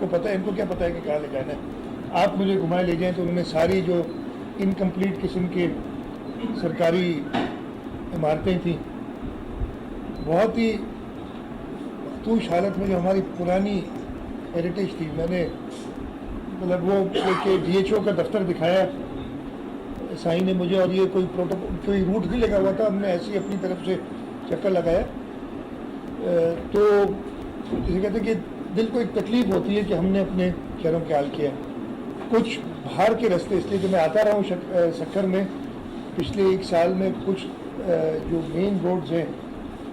کو پتہ ہے, ان کو کیا پتہ ہے کہ کہاں لے جانا ہے. آپ مجھے گھمائے لے جائیں تو انہوں نے ساری جو انکمپلیٹ قسم کے سرکاری عمارتیں تھیں, بہت ہی مخدوش حالت میں, جو ہماری پرانی ہیریٹیج تھی, میں نے مطلب وہ ڈی ایچ او کا دفتر دکھایا سائی نے مجھے, اور یہ کوئی روٹ نہیں لگا ہوا تھا, ہم نے ایسے ہی اپنی طرف سے چکر لگایا. تو جسے کہتے ہیں کہ دل کو ایک تکلیف ہوتی ہے کہ ہم نے اپنے شہروں کے حال کیا. کچھ باہر کے راستے, اس لیے کہ میں آتا رہا ہوں سکر میں پچھلے 1 سال میں, کچھ جو مین روڈز ہیں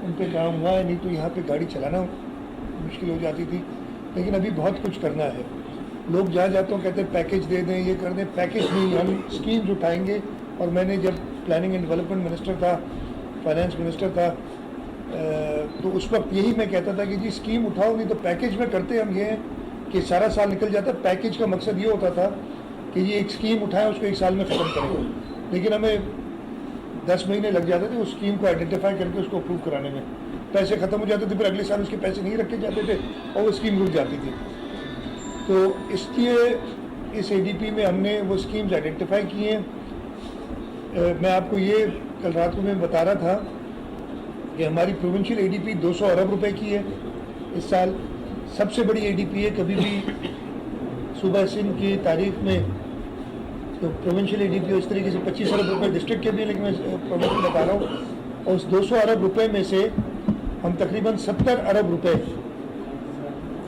ان پہ کام ہوا ہے, نہیں تو یہاں پہ گاڑی چلانا مشکل ہو جاتی تھی. لیکن ابھی بہت کچھ کرنا ہے. لوگ جہاں جاتے ہیں کہتے ہیں پیکیج دے دیں, یہ کر دیں. پیکیج نہیں, ہم اسکیمز اٹھائیں گے. اور میں نے جب پلاننگ اینڈ ڈیولپمنٹ منسٹر تھا, فائنانس منسٹر تھا, تو اس وقت یہی میں کہتا تھا کہ جی اسکیم اٹھاؤ, نہیں تو پیکیج میں کرتے ہم یہ ہیں کہ سارا سال نکل جاتا. پیکیج کا مقصد یہ ہوتا تھا کہ یہ ایک اسکیم اٹھائیں, اس کو 1 سال میں ختم کریں, لیکن ہمیں 10 مہینے لگ جاتے تھے اس اسکیم کو آئیڈینٹیفائی کر کے اس کو اپروو کرانے میں. پیسے ختم ہو جاتے تھے, پھر اگلے سال اس کے پیسے نہیں رکھے جاتے تھے اور وہ اسکیم رک جاتی تھی. تو اس لیے اس اے ڈی پی میں ہم نے وہ اسکیمز آئیڈینٹیفائی کی ہیں. میں آپ کو یہ کل رات کو میں بتا رہا تھا کہ ہماری پروونشل اے ڈی پی 200 ارب روپے کی ہے اس سال. سب سے بڑی اے ڈی پی ہے کبھی بھی صوبہ سندھ کی تاریخ میں. تو پروونشل اے ڈی پی اس طریقے سے 25 ارب روپے ڈسٹرکٹ کے بھی ہیں, لیکن میں پروونشل بتا رہا ہوں. اور اس 200 ارب روپے میں سے ہم تقریباً 70 ارب روپے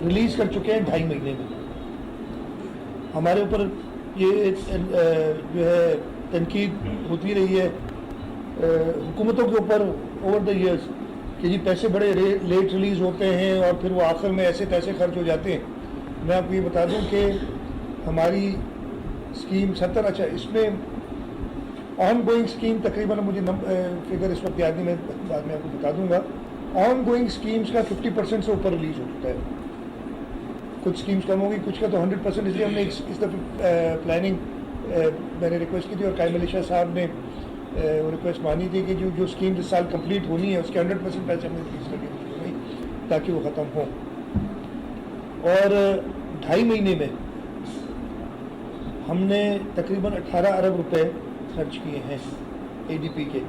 ریلیز کر چکے ہیں 2.5 مہینے میں. ہمارے اوپر یہ جو ہے تنقید ہوتی رہی ہے حکومتوں کے اوپر اوور دا ایئرس کہ جی پیسے بڑے لیٹ ریلیز ہوتے ہیں اور پھر وہ آخر میں ایسے پیسے خرچ ہو جاتے ہیں. میں آپ کو یہ بتا دوں کہ ہماری اسکیم 70, اچھا اس میں آن گوئنگ اسکیم تقریباً, مجھے فگر اس وقت یاد نہیں, میں بعد میں آپ کو بتا دوں گا. آن گوئنگ اسکیمس کا 50% سے اوپر ریلیز ہو چکا ہے. کچھ اسکیمس کم ہوگی, کچھ کا تو 100%. اس لیے ہم نے اس دفعہ پلاننگ میں نے ریکویسٹ کی تھی, اور قائم علی شاہ صاحب نے وہ ریکویسٹ مانی تھی کہ جو اسکیم اس سال کمپلیٹ ہونی ہے اس کے 100% پیسے ہم نے ریلیز کر کے تاکہ وہ ختم ہوں. اور 2.5 مہینے میں ہم نے تقریباً 18 ارب روپے خرچ کیے ہیں اے ڈی پی کے.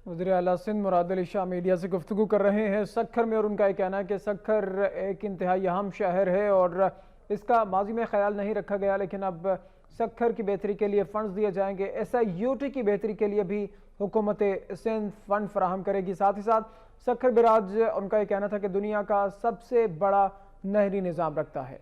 وزیر اعلیٰ سندھ مراد علی شاہ میڈیا سے گفتگو کر رہے ہیں سکھر میں, اور ان کا یہ کہنا ہے کہ سکھر ایک انتہائی اہم شہر ہے اور اس کا ماضی میں خیال نہیں رکھا گیا, لیکن اب سکھر کی بہتری کے لیے فنڈز دیے جائیں گے. ایسا یو ٹی کی بہتری کے لیے بھی حکومت سندھ فنڈ فراہم کرے گی. ساتھ ہی ساتھ سکھر براج, ان کا یہ کہنا تھا کہ دنیا کا سب سے بڑا نہری نظام رکھتا ہے.